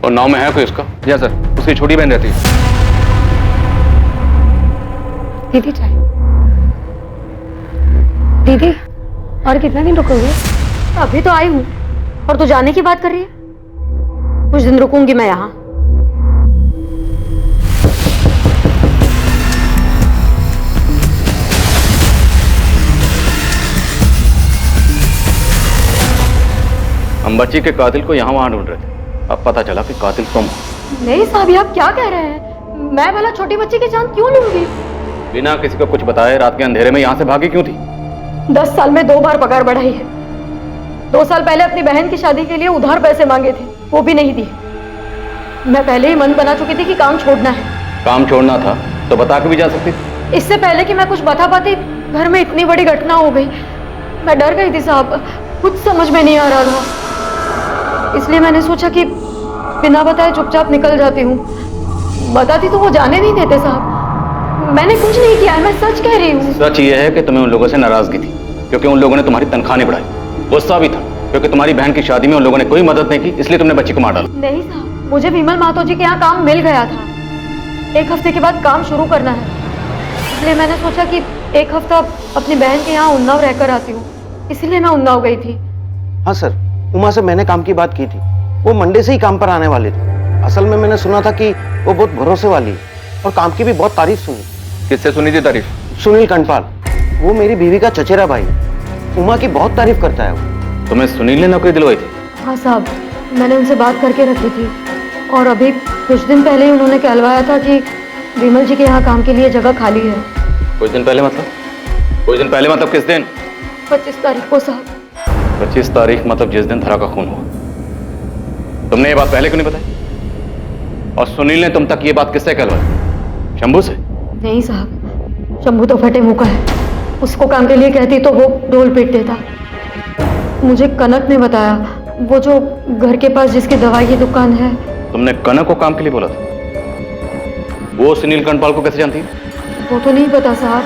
उन्नाव में है कोई उसका? या सर, उसकी छोटी बहन रहती है। दीदी चाय। दीदी और कितना दिन रुकोगे? अभी तो आई हूँ और तू जाने की बात कर रही है। कुछ दिन रुकूंगी मैं यहाँ। हम बच्ची के कातिल को यहाँ वहां ढूंढ रहे थे, अब पता चला कि कातिल तुम हो। नहीं साहब, ये आप क्या कह रहे हैं? मैं भला छोटी बच्ची की जान क्यों लूंगी? बिना किसी को कुछ बताए रात के अंधेरे में यहाँ से भागी क्यों थी? 10 साल में 2 बार पगार बढ़ाई है। 2 साल पहले अपनी बहन की शादी के लिए उधार पैसे मांगे थे, वो भी नहीं दिए। मैं पहले ही मन बना चुकी थी कि काम छोड़ना है। काम छोड़ना था तो बता के भी जा सकती थी। इससे पहले कि मैं कुछ बता पाती, घर में इतनी बड़ी घटना हो गई। मैं डर गई थी साहब, कुछ समझ में नहीं आ रहा था। इसलिए मैंने सोचा कि बिना बताए चुपचाप निकल जाती हूँ। बताती तो वो जाने नहीं देते साहब। मैंने कुछ नहीं किया है, मैं सच कह रही हूँ। सच ये है कि तुम्हें उन लोगों से नाराजगी थी क्योंकि उन लोगों ने तुम्हारी तनख्वाह नहीं बढ़ाई। गुस्सा भी था क्योंकि तुम्हारी बहन की शादी में उन लोगों ने कोई मदद नहीं की, इसलिए तुमने बच्ची को मार डाला। नहीं साहब, मुझे विमल मातो जी के यहाँ काम मिल गया था। 1 हफ्ते के बाद काम शुरू करना है, इसलिए मैंने सोचा कि 1 हफ्ता अपनी बहन के यहाँ उन्नाव रहकर आती हूँ, इसीलिए मैं उन्नाव गई थी। हाँ सर, उमा से मैंने काम की बात की थी। वो मंडे से ही काम पर आने वाले थे। असल में मैंने सुना था कि वो बहुत भरोसे वाली है और काम की भी बहुत तारीफ सुनी। किससे सुनी थी तारीफ? सुनील कंडपाल, वो मेरी बीवी का चचेरा भाई। उमा की बहुत तारीफ करता है वो। तुम्हें सुनील ने नौकरी दिलवाई थी? हाँ साहब, मैंने उनसे बात करके रखी थी और अभी कुछ दिन पहले ही उन्होंने कहलवाया था कि विमल जी के यहाँ काम के लिए जगह खाली है। कुछ दिन पहले मतलब? कुछ दिन पहले मतलब किस दिन? 25 तारीख को साहब। 25 तारीख मतलब जिस दिन धरा का खून हुआ। तुमने ये बात पहले क्यों नहीं बताई? और सुनील ने तुम तक ये बात किससे कहलवाई? शंभू से? नहीं साहब, शंभू तो फटे मुंह का है। उसको काम के लिए कहती तो वो ढोल पीट देता। मुझे कनक ने बताया, वो जो घर के पास जिसकी दवाई की दुकान है। तुमने कनक को काम के लिए बोला था? वो सुनील कंडपाल को कैसे जानती है? वो तो नहीं पता साहब,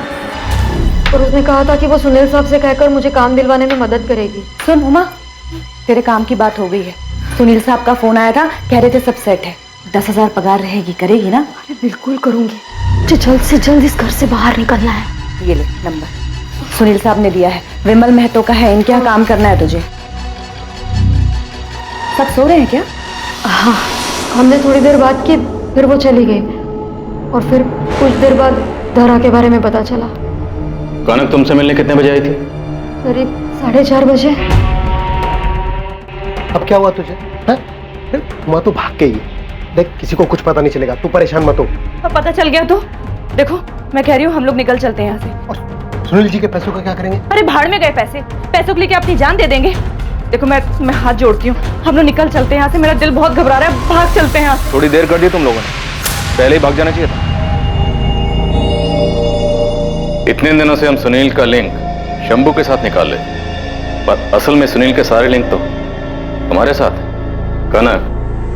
और उसने कहा था कि वो सुनील साहब से कहकर मुझे काम दिलवाने में मदद करेगी। सुन उमा, तेरे काम की बात हो गई है। सुनील साहब का फोन आया था, कह रहे थे सब सेट है। 10,000 पगार रहेगी, करेगी ना? अरे बिल्कुल करूंगी, मुझे जल्द से जल्द इस घर से बाहर निकलना है। ये ले नंबर, सुनील साहब ने दिया है। विमल महतो का है, इनके यहाँ काम करना है तुझे। सब सो रहे हैं क्या? हाँ, हमने थोड़ी देर बात की, फिर वो चली गई और फिर कुछ देर बाद धरा के बारे में पता चला। कनक तुमसे मिलने कितने बजे आई थी? करीब 4:30 बजे। अब क्या हुआ तुझे? उमा तो भाग गई है। देख, किसी को कुछ पता नहीं चलेगा, तू परेशान मत हो। अब पता चल गया तो देखो, मैं कह रही हूँ हम लोग निकल चलते हैं यहाँ से। और सुनील जी के पैसों का क्या करेंगे? अरे भाड़ में गए पैसे, पैसों के लिए क्या अपनी जान दे देंगे? देखो मैं हाथ जोड़ती हूँ, हम लोग निकल चलते हैं यहाँ से। मेरा दिल बहुत घबरा रहा है, भाग चलते हैं यहाँ से। थोड़ी देर कर दी तुम लोगों ने, पहले ही भाग जाना चाहिए था। इतने दिनों से हम सुनील का लिंक शंभू के साथ निकाल लेते, पर असल में सुनील के सारे लिंक तो तुम्हारे साथ है। कनक,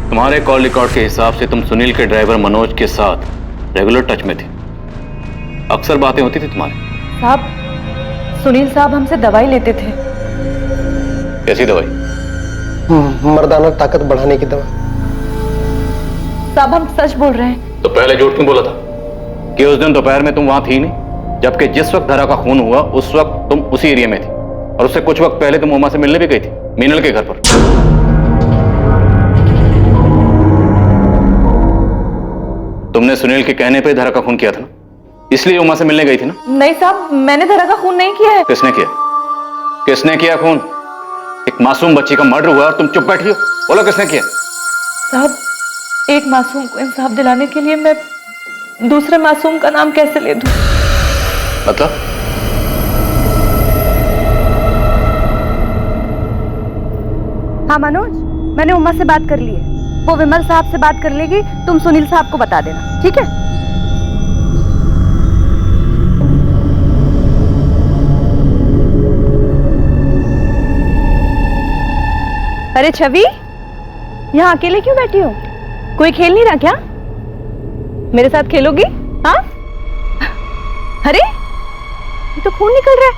तुम्हारे कॉल रिकॉर्ड के हिसाब से तुम सुनील के ड्राइवर मनोज के साथ रेगुलर टच में थे, अक्सर बातें होती थी तुम्हारी। साहब, सुनील साहब हमसे दवाई लेते थे। कैसी दवाई? मर्दाना ताकत बढ़ाने की दवा। साहब हम सच बोल रहे हैं। तो पहले झूठ क्यों बोला था कि उस दिन दोपहर में तुम वहां थी नहीं, जबकि जिस वक्त धरा का खून हुआ उस वक्त तुम उसी एरिया में थी, और उससे कुछ वक्त पहले तुम उमा से मिलने भी गई थी मीनल के घर पर। तुमने सुनील के कहने पे धरा का खून किया था ना, इसलिए उमा से मिलने गई थी ना? नहीं साहब, मैंने धरा का खून नहीं किया है। किसने किया? किसने किया खून? एक मासूम बच्ची का मर्डर हुआ और तुम चुप बैठी हो। बोलो किसने किया? साहब, एक मासूम को इंसाफ दिलाने के लिए मैं दूसरे मासूम का नाम कैसे ले दूं? मतलब? हाँ मनोज, मैंने उमा से बात कर ली है। वो विमल साहब से बात कर लेगी, तुम सुनील साहब को बता देना, ठीक है? अरे छवि, यहाँ अकेले क्यों बैठी हो? कोई खेल नहीं रहा क्या? मेरे साथ खेलोगी? हाँ? अरे ये तो खून निकल रहा है,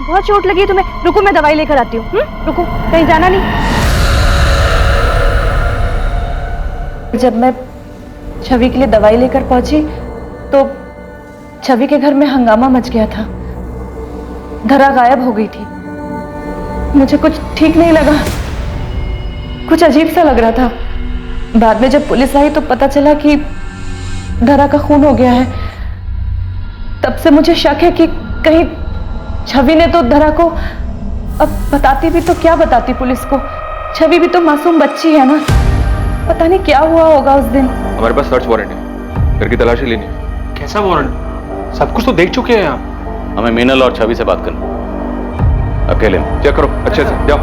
बहुत चोट लगी है तुम्हें। रुको, मैं दवाई लेकर आती हूँ। रुको, कहीं जाना नहीं। जब मैं छवि के लिए दवाई लेकर पहुंची तो छवि के घर में हंगामा मच गया था। धरा गायब हो गई थी। मुझे कुछ ठीक नहीं लगा, कुछ अजीब सा लग रहा था। बाद में जब पुलिस आई तो पता चला कि धरा का खून हो गया है। तब से मुझे शक है कि कहीं छवि ने तो धरा को, अब बताती भी तो क्या बताती पुलिस को? छवि भी तो मासूम बच्ची है ना, पता नहीं क्या हुआ होगा उस दिन। हमारे पास सर्च वारंट है, घर की तलाशी लेनी है। कैसा वारंट? सब कुछ तो देख चुके हैं आप। हमें मीनल और छवि से बात करनी, अकेले में। चेक करो अच्छे से, जाओ।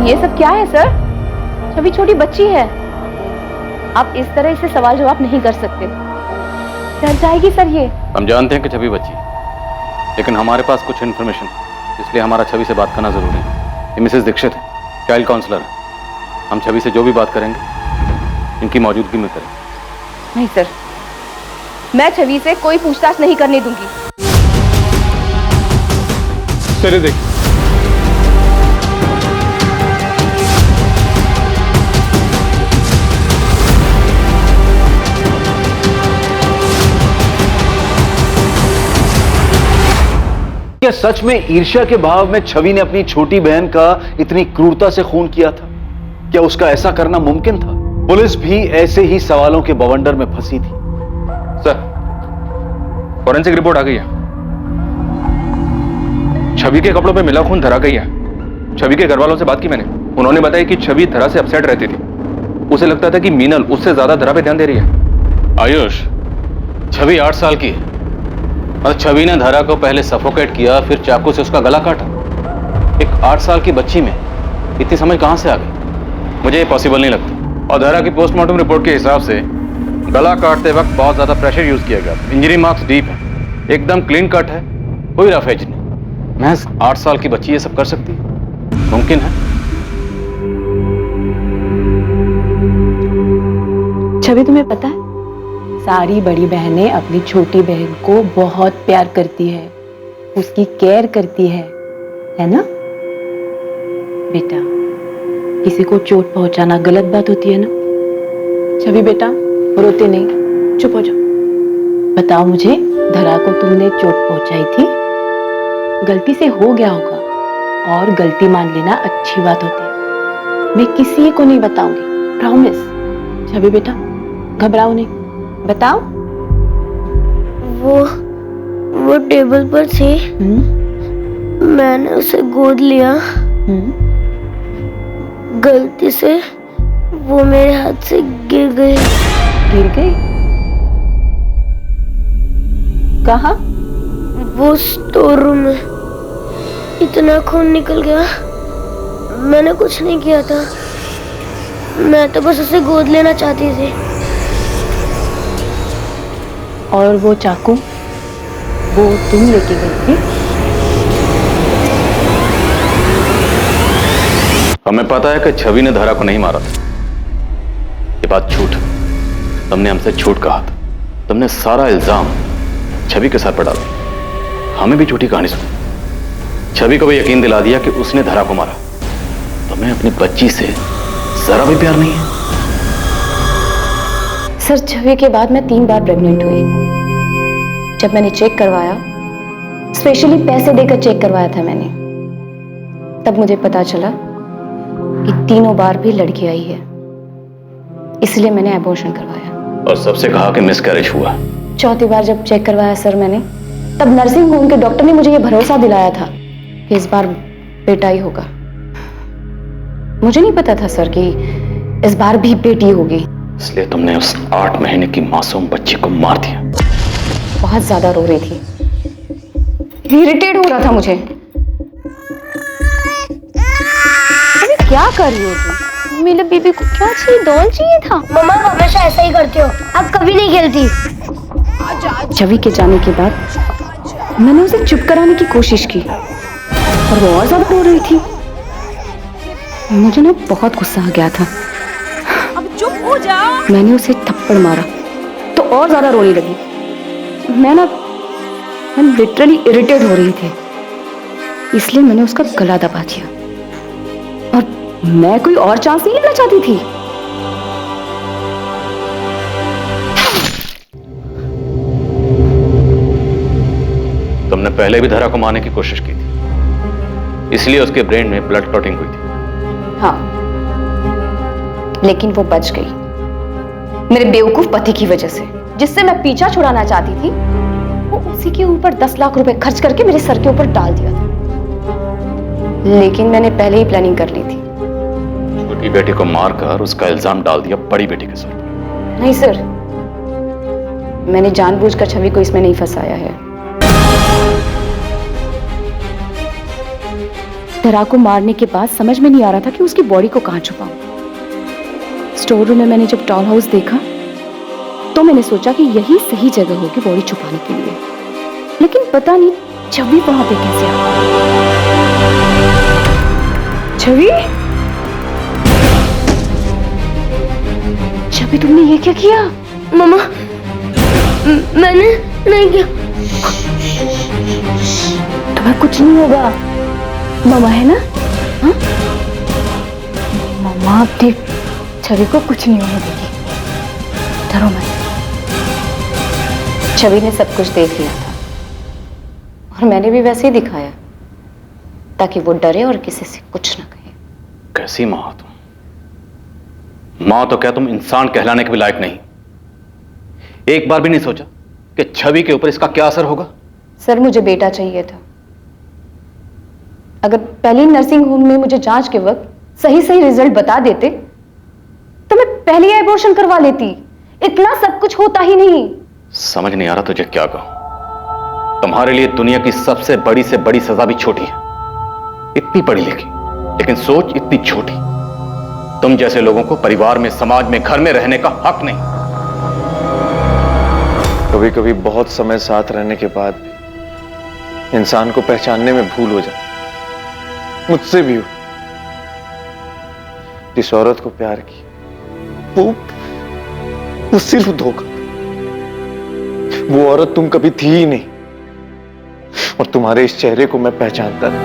ये सब क्या है सर? छवि छोटी बच्ची है, आप इस तरह इसे सवाल जवाब नहीं कर सकते। डर जाएगी सर ये। हम जानते हैं कि छवि बच्ची, लेकिन हमारे पास कुछ इन्फॉर्मेशन, इसलिए हमारा छवि से बात करना जरूरी है। ये मिसेस दीक्षित है, चाइल्ड काउंसलर है। हम छवि से जो भी बात करेंगे इनकी मौजूदगी में करें। नहीं सर, मैं छवि से कोई पूछताछ नहीं करने दूंगी। चलिए देख। क्या सच में ईर्ष्या के भाव में छवि ने अपनी छोटी बहन का इतनी क्रूरता से खून किया था? क्या उसका ऐसा करना मुमकिन था? पुलिस भी ऐसे ही सवालों के बवंडर में फंसी थी। सर, फॉरेंसिक रिपोर्ट आ गई है। छवि के कपड़ों पे मिला खून धरा का ही है। छवि के घर वालों से बात की मैंने, उन्होंने बताया कि छवि धरा से अपसेट रहती थी। उसे लगता था कि मीनल उससे ज्यादा धरा पे ध्यान दे रही है। आयुष, छवि 8 साल की है और छवि ने धरा को पहले सफोकेट किया, फिर चाकू से उसका गला काटा। एक 8 साल की बच्ची में इतनी समझ कहां से आ गई? मुझे ये पॉसिबल नहीं लगता। और धरा की पोस्टमार्टम रिपोर्ट के हिसाब से गला काटते वक्त बहुत ज्यादा प्रेशर यूज किया गया। इंजरी मार्क्स डीप है, एकदम क्लीन कट है, कोई रफ एज नहीं। महज 8 साल की बच्ची ये सब कर सकती है? मुमकिन है? छवि, तुम्हें पता है सारी बड़ी बहनें अपनी छोटी बहन को बहुत प्यार करती है, उसकी केयर करती है ना बेटा? किसी को चोट पहुंचाना गलत बात होती है ना? छवि बेटा, रोते नहीं, चुप हो जाओ। बताओ मुझे, धरा को तुमने चोट पहुंचाई थी? गलती से हो गया होगा और गलती मान लेना अच्छी बात होती है। मैं किसी को नहीं बताऊंगी, प्रॉमिस। छवि बेटा, घबराओ नहीं, बताओ। वो टेबल पर थी, मैंने उसे गोद लिया, गलती से वो मेरे हाथ से गिर गई। गिर गई? कहाँ? वो स्टोर रूम में। इतना खून निकल गया, मैंने कुछ नहीं किया था, मैं तो बस उसे गोद लेना चाहती थी। और वो चाकू, वो तुम लेके गई थी? हमें पता है कि छवि ने धरा को नहीं मारा था। ये बात झूठ है। तुमने हमसे झूठ कहा था। तुमने सारा इल्जाम छवि के सर पर डाला। हमें भी झूठी कहानी सुनी। छवि को भी यकीन दिला दिया कि उसने धरा को मारा। तुम्हें अपनी बच्ची से जरा भी प्यार नहीं है? सर, छवि के बाद मैं 3 बार प्रेग्नेंट हुई। जब मैंने चेक करवाया, स्पेशली पैसे देकर चेक करवाया था मैंने, तब मुझे पता चला कि तीनों बार भी लड़की आई है। इसलिए मैंने एबॉर्शन करवाया। और सबसे कहा कि मिसकैरेज हुआ। चौथी बार जब चेक करवाया सर मैंने, तब नर्सिंग होम के डॉक्टर ने मुझे ये भरोसा दिलाया था कि इस बार बेटा ही होगा। मुझे नहीं पता था सर कि इस बार भी बेटी होगी। इसलिए तुमने उस 8 महीने की मासूम बच्ची को मार दिया। बहुत ज्यादा रो रही थी, इरिटेट हो रहा था मुझे। अरे क्या कर रही हो तुम? मेरे बेबी को क्या चाहिए? डॉल चाहिए था। मम्मा हमेशा ऐसा ही करती हो, आप कभी नहीं खेलती। छवि के जाने के बाद मैंने उसे चुप कराने की कोशिश की और वो और ज्यादा रो रही थी। मुझे ना बहुत गुस्सा आ गया था। अब चुप हो जाओ। मैंने उसे थप्पड़ मारा तो और ज्यादा रोने लगी। मैं लिटरली इरिटेट हो रही थी, इसलिए मैंने उसका गला दबा दिया। और मैं कोई और चांस नहीं लेना चाहती थी। तुमने पहले भी धरा को मारने की कोशिश की थी, इसलिए उसके ब्रेन में ब्लड क्लॉटिंग हुई थी। हाँ, लेकिन वो बच गई मेरे बेवकूफ पति की वजह से, जिससे मैं पीछा छुड़ाना चाहती थी। वो उसी के ऊपर 10 लाख रुपए खर्च करके मेरे सर के ऊपर डाल दिया था। लेकिन मैंने पहले ही प्लानिंग कर ली थी। छोटी बेटी को मारकर उसका इल्जाम डाल दिया बड़ी बेटी के सर पर। नहीं सर, मैंने जानबूझकर छवि को इसमें नहीं फंसाया है। धरा को मारने के बाद समझ में नहीं आ रहा था कि उसकी बॉडी को कहां छुपाऊं। स्टोर रूम में मैंने जब डॉल हाउस देखा तो मैंने सोचा कि यही सही जगह होगी बॉडी छुपाने के लिए। लेकिन पता नहीं छवि वहां पे कैसे आ गई। छवि, छवि तुमने ये क्या किया? मम्मा मैंने नहीं किया। तुम्हें कुछ नहीं होगा, मामा है ना? हाँ? मामा अपनी छवि को कुछ नहीं होने देगी, डरो मत। छवि ने सब कुछ देख लिया था और मैंने भी वैसे ही दिखाया ताकि वो डरे और किसी से कुछ ना कहे। कैसी मां हो तुम? मां तो क्या तुम इंसान कहलाने के भी लायक नहीं। एक बार भी नहीं सोचा कि छवि के ऊपर इसका क्या असर होगा? सर, मुझे बेटा चाहिए था। अगर पहली नर्सिंग होम में मुझे जांच के वक्त सही सही रिजल्ट बता देते तो मैं पहले ही एबॉर्शन करवा लेती। इतना सब कुछ होता ही नहीं। समझ नहीं आ रहा तुझे क्या कहूं। तुम्हारे लिए दुनिया की सबसे बड़ी से बड़ी सजा भी छोटी है। इतनी पढ़ी लिखी लेकिन सोच इतनी छोटी। तुम जैसे लोगों को परिवार में, समाज में, घर में रहने का हक नहीं। कभी कभी बहुत समय साथ रहने के बाद भी इंसान को पहचानने में भूल हो जाती। मुझसे भी हुई। जिस औरत को प्यार की वो सिर्फ धोखा। वो औरत तुम कभी थी ही नहीं और तुम्हारे इस चेहरे को मैं पहचानता था।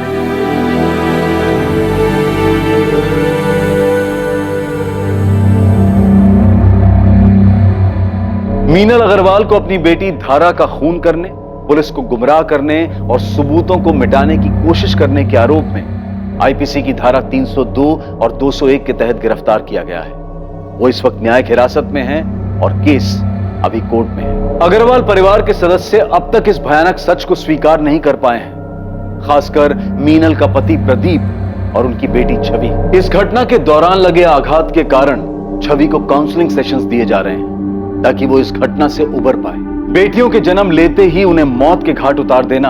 मीनल अग्रवाल को अपनी बेटी धारा का खून करने, पुलिस को गुमराह करने और सबूतों को मिटाने की कोशिश करने के आरोप में आईपीसी की धारा 302 और 201 के तहत गिरफ्तार किया गया है। वो इस वक्त न्यायिक हिरासत में है और केस अभी कोर्ट में है। अग्रवाल परिवार के सदस्य अब तक इस भयानक सच को स्वीकार नहीं कर पाए हैं, खासकर मीनल का पति प्रदीप और उनकी बेटी छवि। इस घटना के दौरान लगे आघात के कारण छवि को काउंसलिंग सेशंस दिए जा रहे हैं ताकि वो इस घटना से उबर पाए। बेटियों के जन्म लेते ही उन्हें मौत के घाट उतार देना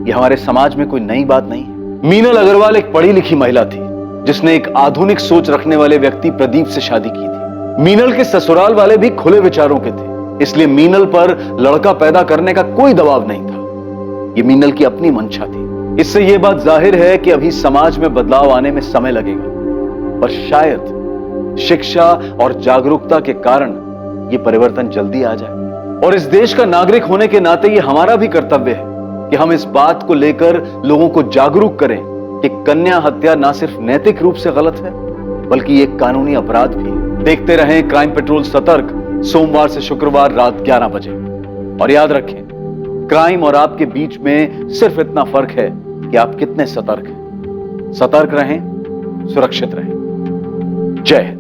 यह हमारे समाज में कोई नई बात नहीं है। मीनल अग्रवाल एक पढ़ी लिखी महिला थी जिसने एक आधुनिक सोच रखने वाले व्यक्ति प्रदीप से शादी की थी। मीनल के ससुराल वाले भी खुले विचारों के थे, इसलिए मीनल पर लड़का पैदा करने का कोई दबाव नहीं था। ये मीनल की अपनी मंशा थी। इससे यह बात जाहिर है कि अभी समाज में बदलाव आने में समय लगेगा, पर शायद शिक्षा और जागरूकता के कारण ये परिवर्तन जल्दी आ जाए। और इस देश का नागरिक होने के नाते ये हमारा भी कर्तव्य है कि हम इस बात को लेकर लोगों को जागरूक करें कि कन्या हत्या ना सिर्फ नैतिक रूप से गलत है बल्कि एक कानूनी अपराध भी है। देखते रहें क्राइम पेट्रोल सतर्क, सोमवार से शुक्रवार रात 11 बजे। और याद रखें, क्राइम और आपके बीच में सिर्फ इतना फर्क है कि आप कितने सतर्क हैं। सतर्क रहें, सुरक्षित रहें। जय हिंद।